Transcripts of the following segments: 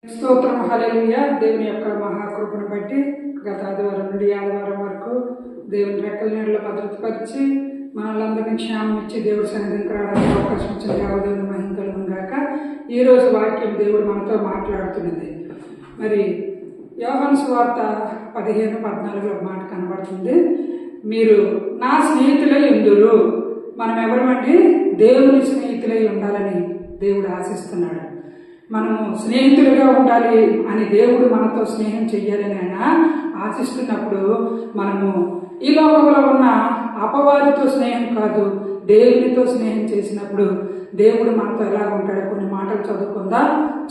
స్తోత్రం హల్లెలూయా. దేవుని యొక్క మహాకృపను బట్టి గత ఆదివారం నుండి ఆదివారం వరకు దేవుని రెక్కల నీడలో భద్రతపరిచి మనల్ందరినీ క్షేమం ఇచ్చి దేవుడి సన్నిధికి రావడానికి అవకాశం ఇచ్చిన దేవదేవుని మహిమ కలుగును గాక. ఈరోజు వాక్యం దేవుడు మనతో మాట్లాడుతున్నది. మరి యోహాను సువార్త 15:14 మాట కనబడుతుంది. మీరు నా స్నేహితులై ఉందురు. మనం ఎవరమంటే దేవుని స్నేహితులై ఉండాలని దేవుడు ఆశిస్తున్నాడు. మనము స్నేహితులుగా ఉండాలి అని దేవుడు మనతో స్నేహం చెయ్యాలని ఆయన ఆశిస్తున్నప్పుడు మనము ఈ లోకంలో ఉన్న అపవాదితో స్నేహం కాదు, దేవునితో స్నేహం చేసినప్పుడు దేవుడు మనతో ఎలా ఉంటాడో కొన్ని మాటలు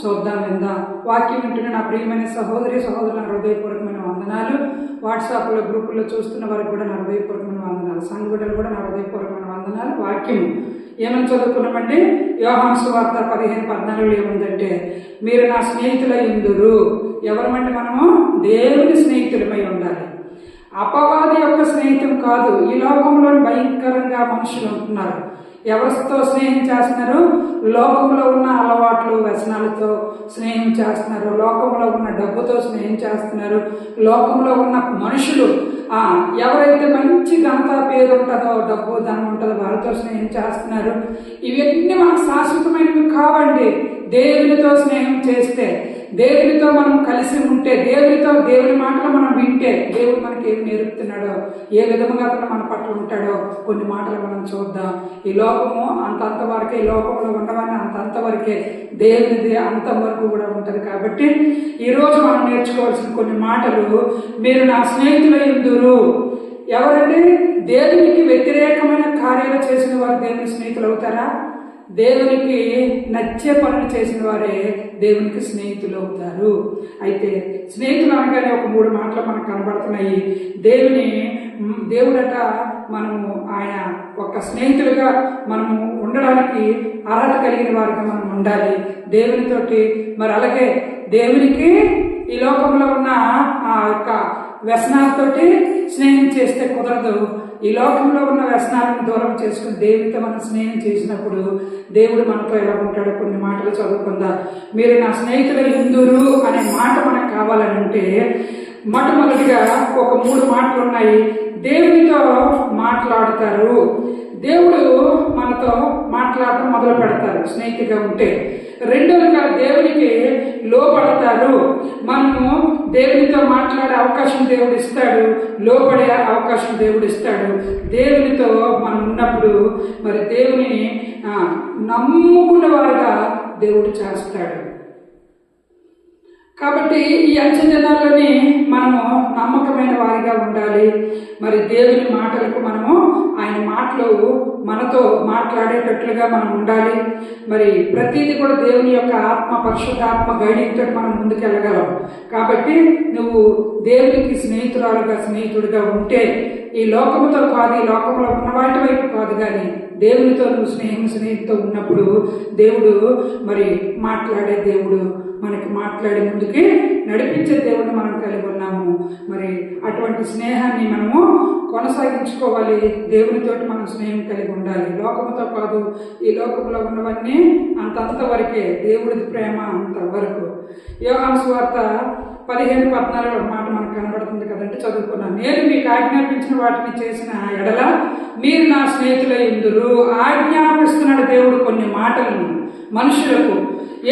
చూద్దాం విందాం. వాక్యం వింటున్న నా ప్రియమైన సహోదరి సహోదరుల హృదయపూర్వకమైన వందనాలు. వాట్సాప్లో గ్రూపుల్లో చూస్తున్న వారికి కూడా నా హృదయపూర్వకమైన వందనాలు. సంఘ బిడ్డలు కూడా నా హృదయపూర్వకమైన వందనాలు. వాక్యం ఏమని చదువుకున్నామంటే యోహాను సువార్త 15:14 ఏముందంటే, మీరు నా స్నేహితులై ఉందురు. ఎవరమంటే మనము దేవుని స్నేహితులమై ఉండాలి. అపవాది యొక్క స్నేహితం కాదు. ఈ లోకంలో భయంకరంగా మనుషులు ఉంటున్నారు. ఎవరితో స్నేహం చేస్తున్నారు? లోకంలో ఉన్న అలవాట్లు వ్యసనాలతో స్నేహం చేస్తున్నారు. లోకంలో ఉన్న డబ్బుతో స్నేహం చేస్తున్నారు. లోకంలో ఉన్న మనుషులు ఎవరైతే మంచి ఘనత పేరు ఉంటుందో, డబ్బు ధనం ఉంటుందో వారితో స్నేహం చేస్తున్నారు. ఇవన్నీ మనకు శాశ్వతమైనవి కావండి. దేవునితో స్నేహం చేస్తే, దేవునితో మనం కలిసి ఉంటే, దేవుని మాటలు మనం వింటే, దేవుడు మనకి ఏమి నేర్పుతున్నాడో, ఏ విధంగా అతను మన పట్ల ఉంటాడో కొన్ని మాటలు మనం చూద్దాం. ఈ లోకము అంతవరకే, ఈ లోకంలో ఉండవని అంతవరకే, దేవునిది అంతవరకు కూడా ఉంటుంది. కాబట్టి ఈరోజు మనం నేర్చుకోవాల్సిన కొన్ని మాటలు, మీరు నా స్నేహితులై ఉందురు. ఎవరంటే దేవునికి వ్యతిరేకమైన కార్యాలు చేసిన వారు దేవుని స్నేహితులు అవుతారా? దేవునికి నచ్చే పనులు చేసిన వారే దేవునికి స్నేహితులు అవుతారు. అయితే స్నేహితులు అనగానే ఒక 3 మాటలు మనకు కనబడుతున్నాయి. దేవుడట మనము ఆయన ఒక స్నేహితులుగా మనము ఉండడానికి అర్హత కలిగిన వారిగా మనం ఉండాలి దేవునితోటి. మరి అలాగే దేవునికి ఈ లోకంలో ఉన్న ఆ యొక్క వ్యసనాలతోటి స్నేహం చేస్తే కుదరదు. ఈ లోకంలో ఉన్న వ్యసనాలను దూరం చేసుకుని దేవునితో మనం స్నేహం చేసినప్పుడు దేవుడు మనతో ఎలా ఉంటాడో కొన్ని మాటలు చదువుకుందాం. మీరు నా స్నేహితులై ఉందురు అనే మాట మనకు కావాలంటే మొట్టమొదటిగా ఒక 3 మాటలు ఉన్నాయి. దేవునితో మాట్లాడతారు. దేవుడు మనతో మాట్లాడటం మొదలు పెడతారు స్నేహితుగా ఉంటే. రెండోదిగా దేవునికి లోపడతారు. మనము దేవునితో మాట్లాడే అవకాశం దేవుడు ఇస్తాడు, లోపడే అవకాశం దేవుడు ఇస్తాడు. దేవునితో మనం ఉన్నప్పుడు మరి దేవుని నమ్ముకున్న వారుగా దేవుడు చేస్తాడు. కాబట్టి ఈ అంచెజనాల్లోని మనము నమ్మకమైన వారిగా ఉండాలి. మరి దేవుని మాటలకు మనము ఆయన మాటలు మనతో మాట్లాడేటట్లుగా మనం ఉండాలి. మరి ప్రతిదీ కూడా దేవుని యొక్క పరిశుద్ధాత్మ గైడింగ్ తోటి మనం ముందుకెళ్ళగలం. కాబట్టి నువ్వు దేవునికి స్నేహితుడిగా ఉంటే ఈ లోకముతో కాదు, ఈ లోకంలో ఉన్న వాటి వైపు కాదు, కానీ దేవునితో నువ్వు స్నేహితుతో ఉన్నప్పుడు దేవుడు మరి మాట్లాడే దేవుడు, మనకి మాట్లాడే ముందుకి నడిపించే దేవుడిని మనం కలిగి ఉన్నాము. మరి అటువంటి స్నేహాన్ని మనము కొనసాగించుకోవాలి. దేవునితోటి మనం స్నేహం కలిగి ఉండాలి. లోకముతో కాదు, ఈ లోకంలో ఉన్నవన్నీ అంతవరకే, దేవుడి ప్రేమ అంతవరకు. యోహాను సువార్త 15:14 మాట మనకు కనబడుతుంది కదంటే చదువుకున్నాను. నేను మీకు ఆజ్ఞాపించిన వాటిని చేసిన ఎడల మీరు నా స్నేహితులై ఉందురు. ఆజ్ఞాపిస్తున్నాడు దేవుడు కొన్ని మాటలను మనుషులకు.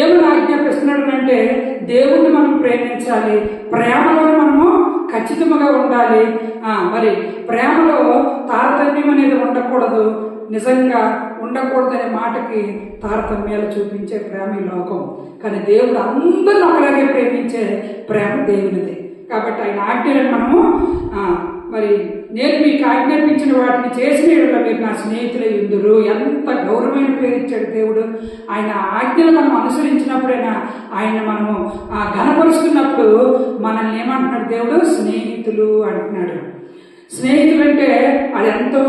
ఏమని ఆజ్ఞాపిస్తున్నాడు అంటే దేవుడిని మనం ప్రేమించాలి, ప్రేమలో మనము ఖచ్చితంగా ఉండాలి. మరి ప్రేమలో తారతమ్యం అనేది ఉండకూడదు. నిజంగా ఉండకూడదనే మాటకి తారతమ్యాలు చూపించే ప్రేమ ఈ లోకం. కానీ దేవుడు అందరిని ఒకలాగే ప్రేమించే ప్రేమ దేవునిది. కాబట్టి ఆయన ఆజ్ఞలను మనము మరి నేను మీకు ఆజ్ఞాపించిన వాటిని చేసిన మీరు నా స్నేహితులై ఉందురు. ఎంత గౌరవమైన పేరు ఇచ్చాడు దేవుడు. ఆయన ఆజ్ఞలు మనం అనుసరించినప్పుడైనా ఆయన మనము ఘనపరుస్తున్నప్పుడు మనల్ని ఏమంటున్నాడు దేవుడు? స్నేహితులు అంటున్నాడు. స్నేహితులు అంటే అది ఎంతో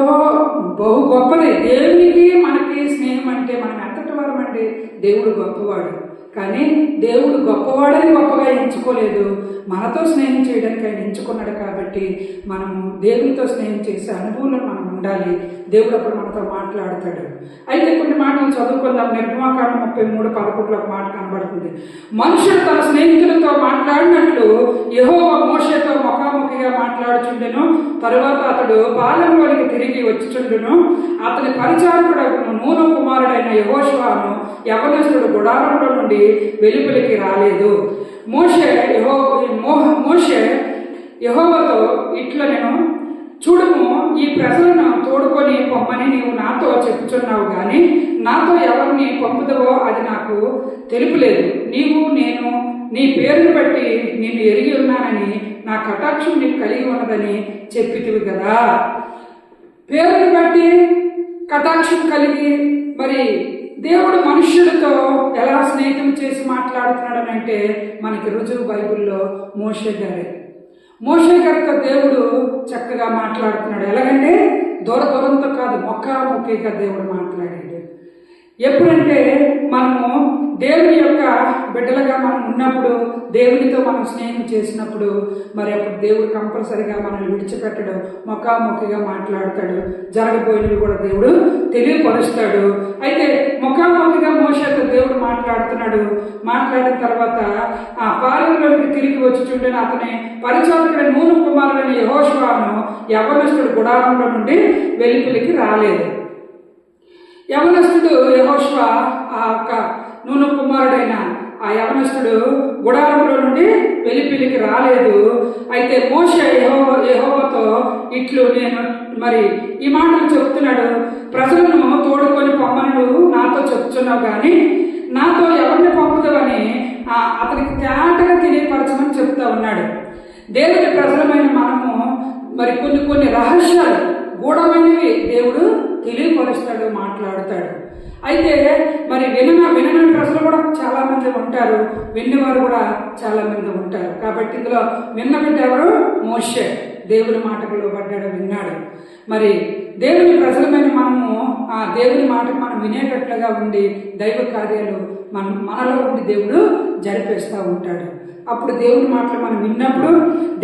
బహు గొప్పది. దేవునికి మనకి స్నేహం అంటే మనం ఎంతటి వారం అంటే దేవుడు గొప్పవాడు. కానీ దేవుడు గొప్పవాడని గొప్పగా ఎంచుకోలేదు, మనతో స్నేహం చేయడానికి ఆయన ఎంచుకున్నాడు. కాబట్టి మనము దేవునితో స్నేహం చేసే అనుభవంలో మనం ఉండాలి. దేవుడు అప్పుడు మనతో మాట్లాడతాడు. అయితే కొన్ని మాటలు చదువుకుందాం. నిర్గమాకాండం 33:11 ఒక మాట కనబడుతుంది. మనుషుడు తన స్నేహితులతో మాట్లాడినట్లు యెహోవా మోషేతో ముఖాముఖిగా మాట్లాడుచుండెను. తరువాత అతడు పాలెంలోనికి తిరిగి వచ్చుచుండెను. అతని పరిచారకుడు నూను కుమారుడైన యెహోషువను యవనస్తుడు గుడారంలో నుండి వెలుపలికి రాలేదు. మోషే యెహోవాతో ఇట్లా నేను చూడుము, ఈ ప్రజలను తోడుకొని పొమ్మని నీవు నాతో చెప్పుచున్నావు, కానీ నాతో ఎవరిని పంపుతావో అది నాకు తెలుపులేదు. నేను నీ పేరును బట్టి నిన్ను ఎరిగి ఉన్నానని నా కటాక్షం నీకు కలిగి ఉన్నదని చెప్పితివి కదా. పేరును బట్టి కటాక్షం కలిగి మరి దేవుడు మనుష్యులతో ఎలా స్నేహితం చేసి మాట్లాడుతున్నాడనంటే మనకి రుజువు బైబిల్లో మోషే గారితో దేవుడు చక్కగా మాట్లాడుతున్నాడు. ఎలాగంటే దూరంతో కాదు, ముఖాముఖిగా దేవుడు మాట్లాడాడు. ఎప్పుడంటే మనము దేవుని యొక్క బిడ్డలుగా మనం ఉన్నప్పుడు, దేవునితో మనం స్నేహం చేసినప్పుడు మరి అప్పుడు దేవుడు కంపల్సరిగా మనల్ని విడిచిపెట్టడు, ముఖాముఖిగా మాట్లాడతాడు. జరగబోయినవి కూడా దేవుడు తెలియపరుస్తాడు. అయితే ముఖాముఖిగా మోషేతో దేవుడు మాట్లాడుతున్నాడు. మాట్లాడిన తర్వాత ఆ పాలెంలోకి తిరిగి వచ్చుచుండెను. అతని పరిచారకుడైన నూను కుమారుడైన యెహోషువను యవనస్తుడు గుడారంలో నుండి వెలుపలికి రాలేదు. యవనస్తుడు యెహోషువ ఆ యొక్క నూను కుమారుడైన ఆ యవనస్తుడు గుడారంలో నుండి వెలుపలికి రాలేదు. అయితే మోషే యెహోవాతో ఇట్లు నేను మరి ఈ మాటలు చెప్తున్నాడు. ప్రజలను తోడుకొని పొమ్మని నాతో చెప్తున్నావు, కానీ నాతో ఎవరిని పంపుతావని అతనికి తేటగా తెలియపరచమని చెప్తా ఉన్నాడు. దేవుని ప్రజలమైన మనము మరి కొన్ని రహస్యాలు గూఢమైనవి దేవుడు తెలియపరుస్తాడు, మాట్లాడుతాడు. అయితే మరి వినని ప్రజలు కూడా చాలా మంది ఉంటారు, విన్నవారు కూడా చాలా మంది ఉంటారు. కాబట్టి ఇందులో విన్న బిడ్డ ఎవరు? మోషే. దేవుని మాటకు లోబడ్డాడు, విన్నాడు. మరి దేవుని ప్రజలమైన మనము ఆ దేవుని మాటకు మనం వినేటట్లుగా ఉండి దైవ కార్యాలు మనలో ఉండి దేవుడు జరిపేస్తూ ఉంటాడు. అప్పుడు దేవుని మాటలు మనం విన్నప్పుడు,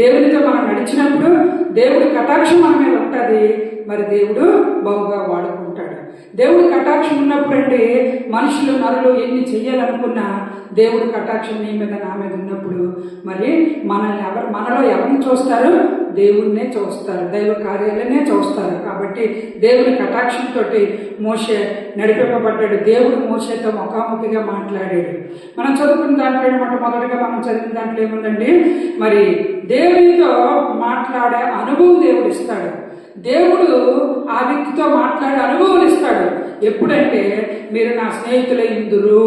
దేవునితో మనం నడిచినప్పుడు దేవుడి కటాక్షం మన మీద ఉంటుంది. మరి దేవుడు బహుగా వాడుకుంటాడు. దేవుడి కటాక్షం ఉన్నప్పుడు అంటే మనుషులు నరులు ఎన్ని చెయ్యాలనుకున్నా దేవుడి కటాక్షం నీ మీద నా మీద ఉన్నప్పుడు మరి మనలో ఎవరిని చూస్తారు? దేవుడినే చూస్తారు, దైవ కార్యాలనే చూస్తారు. కాబట్టి దేవుని కటాక్షంతో మోషే నడిపింపబడ్డాడు. దేవుడు మోషేతో ముఖాముఖిగా మాట్లాడాడు. మనం చదువుకున్న దాంట్లో ఏమంటే మొదటిగా మనం చదివిన దాంట్లో ఏముందండి, మరి దేవునితో మాట్లాడే అనుభవం దేవుడు ఇస్తాడు. దేవుడు ఆ వ్యక్తితో మాట్లాడే అనుభవం ఇస్తాడు. ఎప్పుడంటే మీరు నా స్నేహితులై ఇందురు,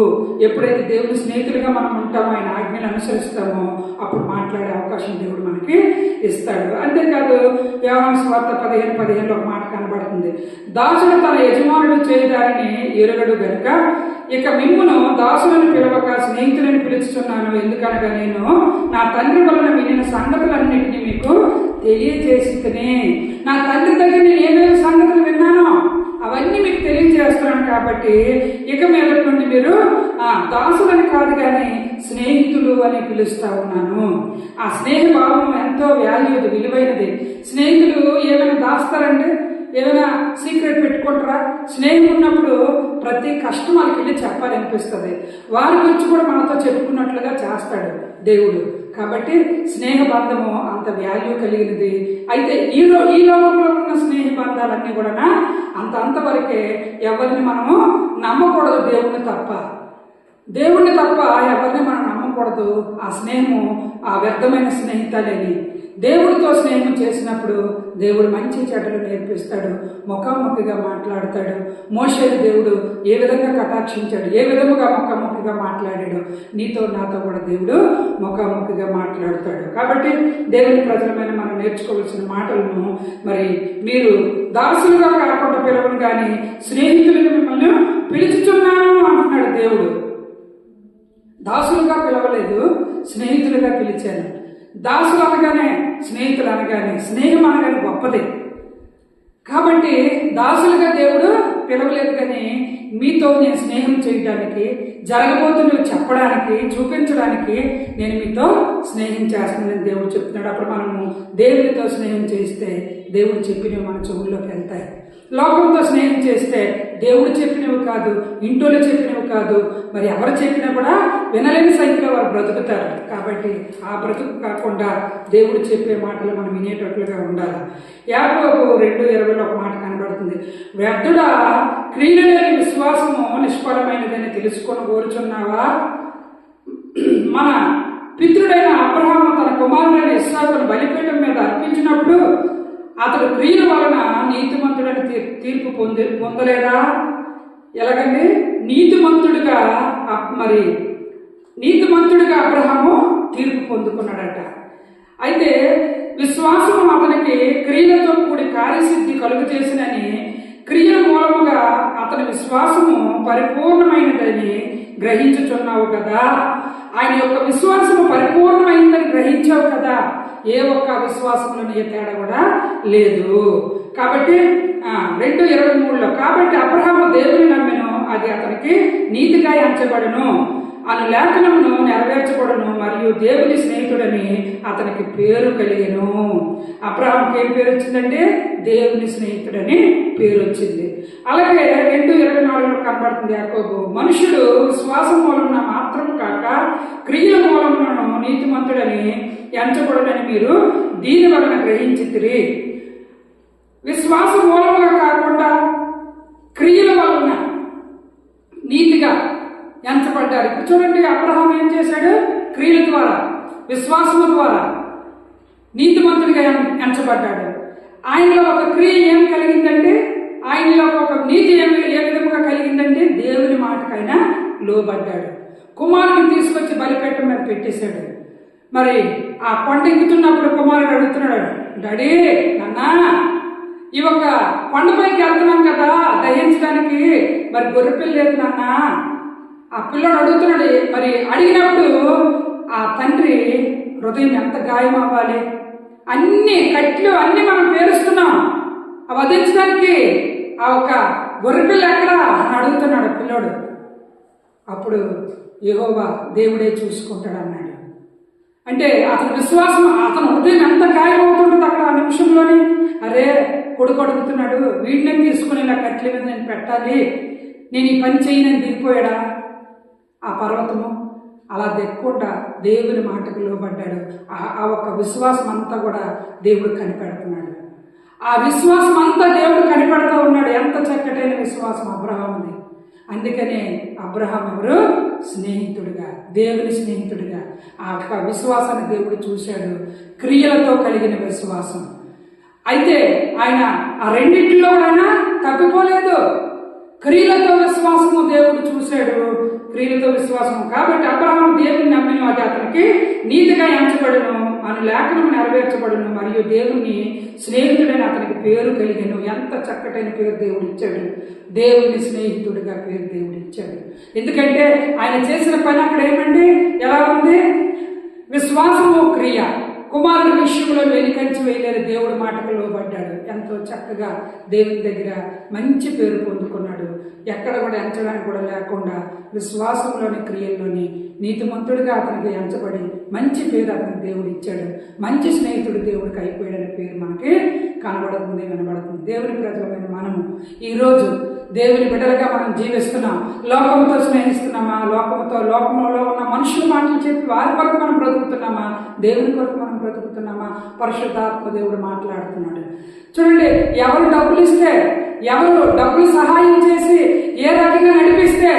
ఎప్పుడైతే దేవుని స్నేహితులుగా మనం ఉంటామో, ఆయన ఆజ్ఞలు అనుసరిస్తామో అప్పుడు మాట్లాడే అవకాశం దేవుడు మనకి ఇస్తాడు. అంతేకాదు యోహాను సువార్త 15:15 ఒక మాట కనబడుతుంది. దాసుడు తన యజమానుడు చేయదారిని ఎరుగడు గనుక ఇక మిమ్మును దాసులను పిలవక స్నేహితులను పిలుస్తున్నాను. ఎందుకనగా నేను నా తండ్రి వలన వినిన సంగతులన్నింటినీ మీకు తెలియజేసితేనే. నా తండ్రి దగ్గర నేను ఏమేమి సంగతులు విన్నానో అవన్నీ మీకు తెలియజేస్తున్నాను. కాబట్టి ఇక మీద నుండి మీరు దాసులని కాదు కానీ స్నేహితులు అని పిలుస్తా ఉన్నాను. ఆ స్నేహభావం ఎంతో వాల్యూది, విలువైనది. స్నేహితులు ఏమైనా దాస్తారంటే, ఏమైనా సీక్రెట్ పెట్టుకుంటారా? స్నేహం ఉన్నప్పుడు ప్రతి కష్టం వాళ్ళకి వెళ్ళి చెప్పాలనిపిస్తుంది. వారి గురించి కూడా మనతో చెప్పుకున్నట్లుగా చేస్తాడు దేవుడు. కాబట్టి స్నేహ బంధము అంత వాల్యూ కలిగినది. అయితే ఈ లోకంలో ఉన్న స్నేహ బంధాలన్నీ కూడా అంతవరకే. ఎవరిని మనము నమ్మకూడదు, దేవుణ్ణి తప్ప ఎవరిని మనం నమ్మకూడదు. ఆ స్నేహము ఆ వ్యర్థమైన స్నేహితులని. దేవుడితో స్నేహం చేసినప్పుడు దేవుడు మంచి చెడ్డలు నేర్పిస్తాడు, ముఖాముఖిగా మాట్లాడతాడు. మోషేని దేవుడు ఏ విధంగా కటాక్షించాడు, ఏ విధముగా ముఖాముఖిగా మాట్లాడాడు, నీతో నాతో కూడా దేవుడు ముఖాముఖిగా మాట్లాడతాడు. కాబట్టి దేవుని ప్రజలమైన మనం నేర్చుకోవాల్సిన మాటలను మరి మీరు దాసులుగా కాకుండా పిలవను కానీ స్నేహితులను మిమ్మల్ని పిలుచుతున్నాను అంటున్నాడు దేవుడు. దాసులుగా పిలవలేదు, స్నేహితులుగా పిలిచాను. దాసులు అనగానే, స్నేహితులు అనగానే, స్నేహం అనగానే గొప్పది. కాబట్టి దాసులుగా దేవుడు పిలవలేదు, కానీ మీతో నేను స్నేహం చేయడానికి, జరగబోతున్నవి చెప్పడానికి, చూపించడానికి నేను మీతో స్నేహం చేస్తున్నానని దేవుడు చెప్తున్నాడు. అప్పుడు మనము దేవుడితో స్నేహం చేస్తే దేవుడు చెప్పినవి మన చెవుల్లోకి వెళ్తాయి. లోకంతో స్నేహం చేస్తే దేవుడు చెప్పినవి కాదు, ఇంటోళ్ళు చెప్పినవి కాదు, మరి ఎవరు చెప్పినా కూడా వినలేని సంఖ్యలో వారు బ్రతుకుతారు. కాబట్టి ఆ బ్రతుకు కాకుండా దేవుడు చెప్పే మాటలు మనం వినేటట్లుగా ఉండాలి. యాకోబు 2:20 ఒక మాట కనబడుతుంది. వ్యర్థుడా, క్రియలు లేని విశ్వాసము నిష్ఫలమైనదని తెలుసుకొని కోరుచున్నావా? మన పితృడైన అబ్రహాము తన కుమారుడైన ఇస్సాకును బలిపీఠం మీద అర్పించినప్పుడు అతడు క్రియల వలన నీతిమంతుడని తీర్పు పొందలేదా? ఎలాగండి? నీతిమంతుడిగా అబ్రహాము తీర్పు పొందుకున్నాడట. అయితే విశ్వాసము అతనికి క్రియలతో కూడి కార్యసిద్ధి కలుగు చేసినని, క్రియల మూలముగా అతని విశ్వాసము పరిపూర్ణమైనదని గ్రహించుచున్నావు కదా. ఆయన యొక్క విశ్వాసము పరిపూర్ణమైందని గ్రహించావు కదా. ఏ ఒక్క విశ్వాసంలోని ఏ తేడా కూడా లేదు. కాబట్టి 2:23 కాబట్టి అబ్రహాము దేవుని నమ్మెను, అది అతనికి నీతిగా ఎంచబడును అను లేఖనమును నెరవేర్చబడును, మరియు దేవుని స్నేహితుడని అతనికి పేరు కలిగెను. అబ్రహాంకి ఏం పేరు వచ్చిందంటే దేవుని స్నేహితుడని పేరు వచ్చింది. అలాగే 2:24 కనబడుతుంది యాకోబు, మనుషుడు విశ్వాసం మూలమున మాత్రం కాక క్రియల మూలమును నీతిమంతుడని ఎంచబడునని మీరు దీని వలన గ్రహించితిరి. విశ్వాస మూలముగా కాకుండా క్రియల వలన నీతిగా ఎంచబడ్డారు. ఇప్పుడు చూడండి, అబ్రహాం ఏం చేశాడు? క్రియల ద్వారా, విశ్వాసము ద్వారా నీతిమంతుడిగా ఎంచబడ్డాడు. ఆయనలో ఒక క్రియ ఏం కలిగిందంటే, ఆయనలో ఒక నీతి ఏ విధముగా కలిగిందంటే దేవుని మాటకైనా లోబడ్డాడు. కుమారుని తీసుకొచ్చి బలిపీఠం మీద పెట్టేశాడు. మరి ఆ కొండ ఎక్కుతున్నప్పుడు కుమారుడు అడుగుతున్నాడు, డాడీ నాన్నా ఈ ఒక కొండపైకి వెళ్తున్నాం కదా దహించడానికి, మరి గొర్రెపిల్ల లేదు నాన్న. ఆ పిల్లడు అడుగుతున్నాడు. మరి అడిగినప్పుడు ఆ తండ్రి హృదయం ఎంత గాయం అవ్వాలి. అన్ని కట్లు అన్ని మనం పేరుస్తున్నాం, అవి వధించడానికి ఆ ఒక గొర్రెపిల్ల ఎక్కడా అని అడుగుతున్నాడు పిల్లోడు. అప్పుడు యెహోవా దేవుడే చూసుకుంటాడు అన్నాడు. అంటే అతని విశ్వాసం, అతని హృదయం ఎంత గాయం అవుతుంటుంది అక్కడ ఆ నిమిషంలోని. అరే కొడుకు అడుగుతున్నాడు, వీడిని తీసుకుని నా కట్ల మీద నేను పెట్టాలి, నేను ఈ పని చేయనని దిగిపోయాడా ఆ పర్వతము. అలా దెక్కుండా దేవుని మాటకు లోబడ్డాడు. ఆ ఒక్క విశ్వాసం అంతా కూడా దేవుడు కనిపెడుతున్నాడు. ఆ విశ్వాసం అంతా దేవుడు కనిపెడతా ఉన్నాడు. ఎంత చక్కటైన విశ్వాసం అబ్రహాముది. అందుకనే అబ్రహాం ఎవరు? స్నేహితుడిగా, దేవుని స్నేహితుడిగా. ఆ విశ్వాసాన్ని దేవుడు చూశాడు, క్రియలతో కలిగిన విశ్వాసం. అయితే ఆయన ఆ రెండింటిలో కూడా తప్పిపోలేదు. క్రియలతో విశ్వాసము దేవుడు చూశాడు, క్రియలతో విశ్వాసము. కాబట్టి అబ్రహాము దేవుని నమ్మిన, అది అతనికి నీతిగా ఎంచబడును అని లేఖనము నెరవేర్చబడును, మరియు దేవుని స్నేహితుడని అతనికి పేరు కలిగెను. ఎంత చక్కటైన పేరు దేవుడు ఇచ్చాడు. దేవుని స్నేహితుడిగా పేరు దేవుడు ఇచ్చాడు. ఎందుకంటే ఆయన చేసిన పని అక్కడ ఏమండి, ఎలా ఉంది? విశ్వాసము క్రియ. కుమారుడి విషయంలో వెలికంచి వేయలేని దేవుడి మాటకు లోబడ్డాడు. ఎంతో చక్కగా దేవుని దగ్గర మంచి పేరు పొందుకున్నాడు. ఎక్కడ కూడా ఎంచడానికి కూడా లేకుండా విశ్వాసంలోని క్రియల్లోని నీతిమంతుడిగా అతనికి ఎంచబడి మంచి పేరు అతనికి దేవుడు ఇచ్చాడు. మంచి స్నేహితుడు దేవుడికి అయిపోయాడనే పేరు మనకి కనబడుతుంది, వినబడుతుంది. దేవుని ప్రజలమైన మనము ఈరోజు దేవుని బిడ్డలుగా మనం జీవిస్తున్నాం. లోకముతో స్నేహిస్తున్నామా? లోకంలో ఉన్న మనుషుల మాటలు చెప్పి వారి కొరకు మనం బ్రతుకుతున్నామా? దేవుని కొరకు మనం బ్రతుకుతున్నామా? పరిశుద్ధాత్మ దేవుడు మాట్లాడుతున్నాడు. చూడండి, ఎవరు డబ్బులు ఇస్తే, ఎవరు డబ్బులు సహాయం చేసి ఏ రకంగా నడిపిస్తే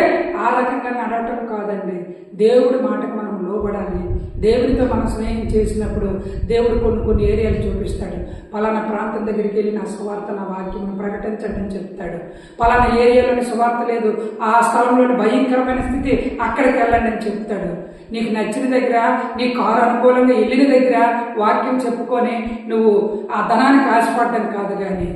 ఆ రకంగా నడవటం కాదండి. దేవుడి మాటకు మనం లోబడాలి. దేవుడితో మనం స్నేహం చేసినప్పుడు దేవుడు కొన్ని ఏరియాలు చూపిస్తాడు. పలానా ప్రాంతం దగ్గరికి వెళ్ళి నా సువార్త, నా వాక్యం ప్రకటించండి అని చెప్తాడు. పలానా ఏరియాలోని సువార్త లేదు, ఆ స్థలంలోని భయంకరమైన స్థితి, అక్కడికి వెళ్ళండి అని చెప్తాడు. నీకు నచ్చిన దగ్గర, నీ కారు అనుకూలంగా వెళ్ళిన దగ్గర వాక్యం చెప్పుకొని నువ్వు ఆ ధనానికి ఆశపడ్డం కాదు, కానీ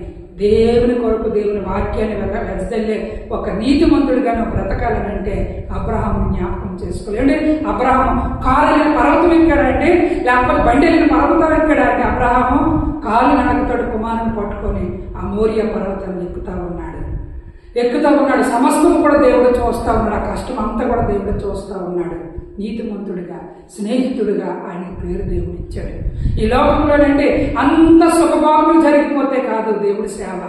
దేవుని కొరకు దేవుని వాక్యాన్ని వెదజల్లే ఒక నీతిమంతుడిగా నువ్వు బ్రతకాలనంటే అబ్రహాముని జ్ఞాపకం చేసుకోలేండి. అబ్రహాము కారు పర్వతం ఎక్కాడంటే, లేకపోతే బండి వెళ్ళిన పర్వతం ఎక్కాడంటే, అబ్రహాము కాలు నడకతోడు కుమారుని పట్టుకొని ఆ మోరియా పర్వతాన్ని ఎక్కుతా ఉన్నాడు. సమస్తము కూడా దేవుడు చూస్తూ ఉన్నాడు. ఆ కష్టం అంతా కూడా దేవుడు చూస్తూ ఉన్నాడు. నీతిమంతుడిగా, స్నేహితుడిగా ఆయన పేరు దేవుడు ఇచ్చాడు. ఈ లోకంలోనండి అంత సుఖభాగములు జరిగిపోతే కాదు దేవుడి సేవ.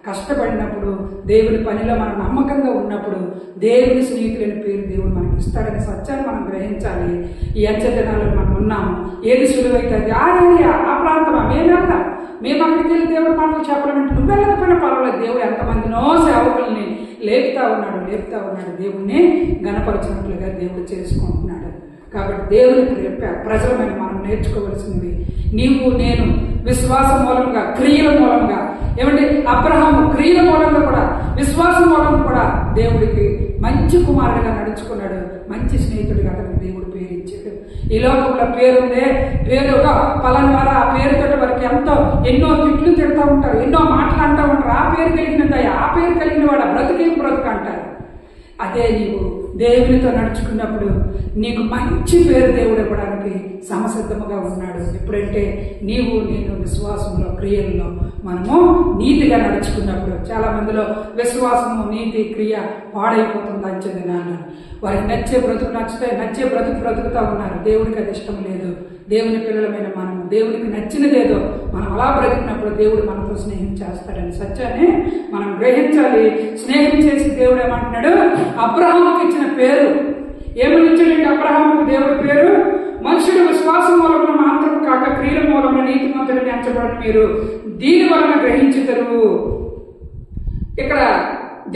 కష్టపడినప్పుడు, దేవుని పనిలో మనం నమ్మకంగా ఉన్నప్పుడు దేవుని స్నేహితులని పేరు దేవుడు మనకి ఇస్తాడనే సత్యాన్ని మనం గ్రహించాలి. ఈ అంచెదినాల్లో మనం ఉన్నాము. ఏది సులువైతే అది ఆ ఏరియా, ఆ ప్రాంతమా, మేము అక్కడికి వెళ్ళి దేవుడి మాటలు చెప్పాలంటే నువ్వు వెళ్ళకపోయినా పర్వాలేదు. దేవుడు ఎంతమందినో సేవకుల్ని లేపుతా ఉన్నాడు. దేవుణ్ణి గణపరచినట్లుగా దేవుడు చేసుకుంటున్నాడు. కాబట్టి దేవుని ప్రజలమైన మనం నేర్చుకోవలసినవి నీవు నేను విశ్వాసం మూలంగా, క్రియల మూలంగా, ఏమంటే అబ్రహాము క్రియల మూలంగా కూడా, విశ్వాసం మూలంగా కూడా దేవుడికి మంచి కుమారుడిగా నడుచుకున్నాడు. మంచి స్నేహితుడిగా అతనికి దేవుడు పేరు ఇచ్చాడు. ఈ లోకంలో పేరుందే, పేరుగా పలానా వారు ఆ పేరుతో వారికి ఎన్నో తిట్లు తిడుతూ ఉంటారు, ఎన్నో మాటలు అంటూ ఉంటారు. ఆ పేరు కలిగినదయ్యా, ఆ పేరు కలిగిన వాడు బ్రతుకేం బ్రతుకు అంటారు. అదే నీవు దేవునితో నడుచుకున్నప్పుడు నీకు మంచి పేరు దేవుడు ఇవ్వడానికి సమసిద్ధముగా ఉన్నాడు. ఎప్పుడంటే నీవు నేను విశ్వాసంలో, క్రియల్లో మనము నీతిగా నడుచుకున్నప్పుడు. చాలా మందిలో విశ్వాసము, నీతి, క్రియ పాడైపోతుంది అంచెదినాలు. వారికి నచ్చే బ్రతుకుతా ఉన్నారు. దేవుడికి అది ఇష్టం లేదు. దేవుని పిల్లలమైన మనము దేవునికి నచ్చినదేదో మనం అలా బ్రతికినప్పుడు దేవుడు మనతో స్నేహం చేస్తాడని సత్యాన్ని మనం గ్రహించాలి. స్నేహం చేసి దేవుడు ఏమంటున్నాడు? అబ్రహాముకి ఇచ్చిన పేరు ఏమని ఇచ్చాడంటే, అబ్రహాముకు దేవుడి పేరు మనుషుడు విశ్వాసం మూలమున మాత్రం కాక క్రియల మూలమున నీతిమంతుడిని ఎంచబడిన మీరు దీని వలన గ్రహించుతారు. ఇక్కడ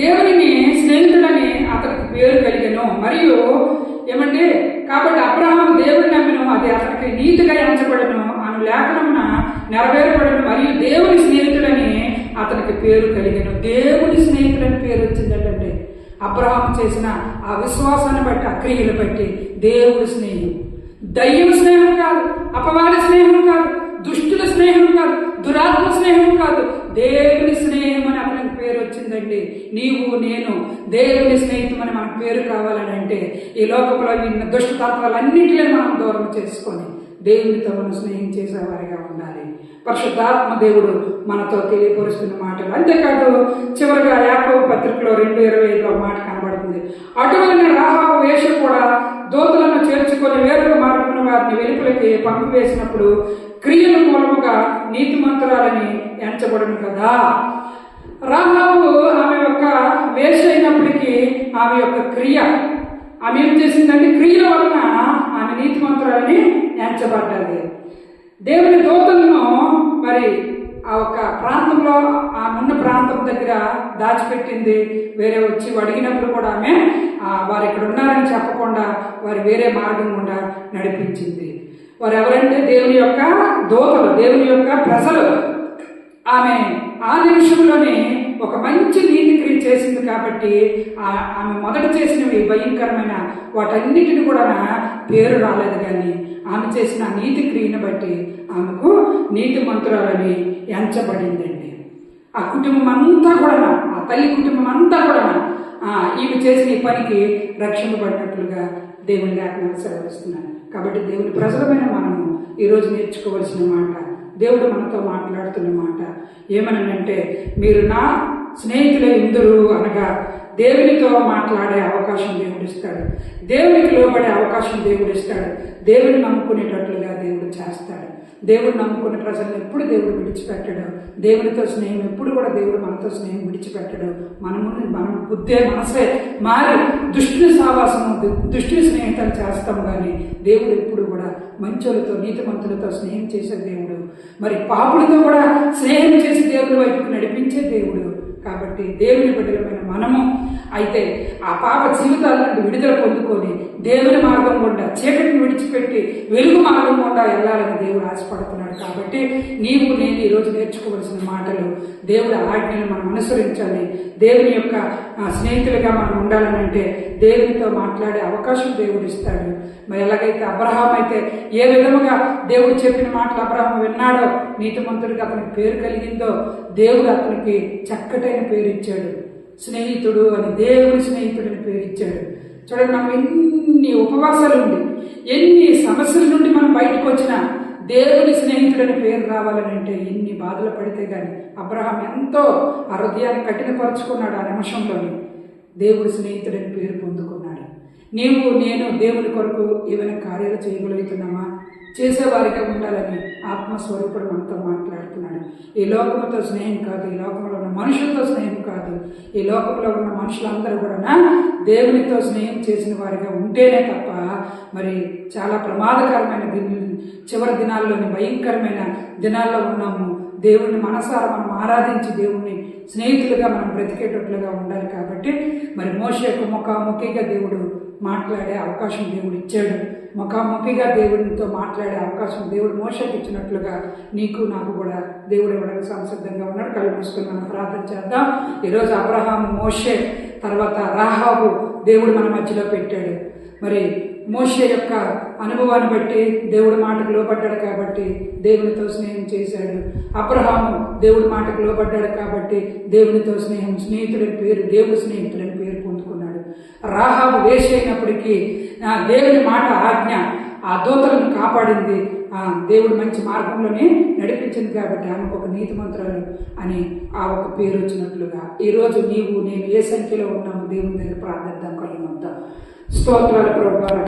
దేవుని స్నేహితుడని అతనికి పేరు కలిగను. మరియు ఏమంటే కాబట్టి అబ్రహాము దేవుని నమ్మిను, అది అతనికి నీతిగా ఎంచబడను అను లేఖనమున నెరవేరబడను. మరియు దేవుని స్నేహితుడని అతనికి పేరు కలిగను. దేవుని స్నేహితుడని పేరు వచ్చిందంటే అబ్రహాము చేసిన ఆ విశ్వాసాన్ని బట్టి, ఆ క్రియలు బట్టి దేవుడి స్నేహం. దయ్యం స్నేహం కాదు, అపవాద స్నేహం కాదు, దుష్టుల స్నేహం కాదు, దురాత్మ స్నేహం కాదు, దేవుని స్నేహం అని అతనికి పేరు వచ్చిందండి. నీవు నేను దేవుని స్నేహితం అని మనకు పేరు కావాలని అంటే ఈ లోకంలో విన్న దుష్టతత్వాలన్నింటినీ మనం దూరం చేసుకొని దేవునితో మనం స్నేహం చేసేవారిగా ఉండాలి. పరిశుద్ధాత్మ దేవుడు మనతో తెలియపరుస్తున్న మాటలు. అంతేకాదు చివరిగా యాకోబు పత్రికలో 2:25 మాట కనబడుతుంది. అటువంటి రాహాబు వేషం కూడా దూతలను చేర్చుకొని వేరొక మార్గమున వారిని వెలుపలికి పంపివేసినప్పుడు క్రియల మూలముగా నీతిమంతురాలని ఎంచబడును కదా. రాహాబు ఆమె యొక్క వేష అయినప్పటికీ ఆమె యొక్క క్రియ, ఆమె ఏం చేసిందంటే క్రియల వలన ఆమె నీతిమంతురాలని ఎంచబడ్డది. దేవుని దూతలను మరి ఆ ఒక ప్రాంతంలో, ఆమె ఉన్న ప్రాంతం దగ్గర దాచిపెట్టింది. వేరే వచ్చి అడిగినప్పుడు కూడా ఆమె వారు ఇక్కడ ఉన్నారని చెప్పకుండా వారు వేరే మార్గం గుండా నడిపించింది. వారు ఎవరంటే దేవుని యొక్క దూతలు, దేవుని యొక్క ప్రజలు. ఆమె ఆ నిమిషంలోనే ఒక మంచి నీతి క్రియ చేసింది కాబట్టి ఆమె మొదట చేసినవి భయంకరమైన వాటన్నిటిని కూడా పేరు రాలేదు. కానీ ఆమె చేసిన నీతి క్రియను బట్టి ఆమెకు నీతి మంత్రాలని ఎంచబడిందండి. ఆ కుటుంబం అంతా కూడా, ఆ తల్లి కుటుంబం అంతా కూడా ఈమె చేసిన ఈ పనికి రక్షింపబడినట్లుగా దేవుని లేఖనాలు సెలవిస్తున్నాను. కాబట్టి దేవుని ప్రజలమైన మనము ఈరోజు నేర్చుకోవలసిన మాట, దేవుడు మనతో మాట్లాడుతున్న మాట ఏమనంటే, మీరు నా స్నేహితులే ఇందరు అనగా దేవునితో మాట్లాడే అవకాశం దేవుడిస్తాడు, దేవునికి లోబడే అవకాశం దేవుడిస్తాడు, దేవుని నమ్ముకునేటట్లుగా దేవుడు చేస్తాడు. దేవుడు నమ్ముకునే ప్రజలను ఎప్పుడు దేవుడు విడిచిపెట్టడు. దేవునితో స్నేహం ఎప్పుడు కూడా దేవుడు మనతో స్నేహం విడిచిపెట్టడు. మనం మనసే మారి దుష్టుని సావాసము, దుష్టుని స్నేహితాలు చేస్తాము. కానీ దేవుడు ఎప్పుడు కూడా మంచులతో, నీతిమంతులతో స్నేహం చేసే దేవుడు. మరి పాపులతో కూడా స్నేహం చేసి దేవుడి వైపుకు నడిపించే దేవుడు. కాబట్టి దేవుని బిడ్డలమైన మనము అయితే ఆ పాప జీవితాల నుండి విడుదల పొందుకొని దేవుని మార్గం గుండా, చీకటిని విడిచిపెట్టి వెలుగు మార్గం గుండా వెళ్ళాలని దేవుడు ఆశపడుతున్నాడు. కాబట్టి నీవు నేను ఈరోజు నేర్చుకోవలసిన మాటలు, దేవుడి ఆజ్ఞలు మనం అనుసరించాలి. దేవుని యొక్క స్నేహితులుగా మనం ఉండాలని అంటే దేవునితో మాట్లాడే అవకాశం దేవుడు ఇస్తాడు. మరి ఎలాగైతే అబ్రహాం అయితే ఏ విధముగా దేవుడు చెప్పిన మాటలు అబ్రహాం విన్నాడో, నీతిమంతుడికి అతనికి పేరు కలిగిందో, దేవుడు అతనికి చక్కటైన పేరు ఇచ్చాడు. స్నేహితుడు అని, దేవుని స్నేహితుడిని పేరు ఇచ్చాడు. చూడండి, మనం ఎన్ని ఉపవాసాలు ఉండి, ఎన్ని సమస్యల నుండి మనం బయటకు వచ్చినా దేవుని స్నేహితుడని పేరు రావాలని అంటే ఎన్ని బాధలు పడితే కానీ అబ్రహాం ఎంతో ఆ హృదయాన్ని కఠినపరుచుకున్నాడు. ఆ నిమిషంలోని దేవుడి స్నేహితుడని పేరు పొందుకున్నాడు. నీవు నేను దేవుని కొరకు ఏమైనా కార్యాలు చేయగలుగుతున్నామా? చేసేవారిగా ఉండాలని ఆత్మస్వరూపుడు మనతో మాట్లాడుతున్నాడు. ఈ లోకముతో స్నేహం కాదు, ఈ లోకంలో ఉన్న మనుషులతో స్నేహం కాదు, ఈ లోకంలో ఉన్న మనుషులందరూ కూడా దేవునితో స్నేహం చేసిన వారిగా ఉంటేనే తప్ప మరి చాలా ప్రమాదకరమైన చివరి దినాల్లోని భయంకరమైన దినాల్లో ఉన్నాము. దేవుణ్ణి మనసారా మనం ఆరాధించి దేవుణ్ణి స్నేహితులుగా మనం బ్రతికేటట్లుగా ఉండాలి. కాబట్టి మరి మోషేకు ముఖాముఖిగా దేవుడు మాట్లాడే అవకాశం దేవుడు ఇచ్చాడు. ముఖాముఖిగా దేవుడితో మాట్లాడే అవకాశం దేవుడు మోషేకి ఇచ్చినట్లుగా నీకు నాకు కూడా దేవుడు ఇవ్వడానికి సంసిద్ధంగా ఉన్నాడు. కళ్ళు మూసుకొని మనం ప్రార్థన చేద్దాం. ఈరోజు అబ్రహాము, మోషే, తర్వాత రాహాబు దేవుడు మన మధ్యలో పెట్టాడు. మరి మోషే యొక్క అనుభవాన్ని బట్టి దేవుడి మాటకు లోబడ్డాడు కాబట్టి దేవునితో స్నేహం చేశాడు. అబ్రహాము దేవుడి మాటకు లోబడ్డాడు కాబట్టి దేవునితో స్నేహితుడని పేరు, దేవుడి స్నేహితుడని పేరు పొందుకున్నాడు. రాహాబు వేష అయినప్పటికీ దేవుని మాట ఆజ్ఞ ఆ దూతలను కాపాడింది. దేవుడు మంచి మార్గంలోనే నడిపించింది కాబట్టి ఆమెకు ఒక నీతిమంతురాలు అని ఆ ఒక పేరు వచ్చినట్లుగా ఈరోజు నీవు నేను ఏ సంఖ్యలో ఉన్నాము దేవుని దగ్గర ప్రార్థిద్దాం. కళ్ళు స్తోత్రాలు ప్రభువా.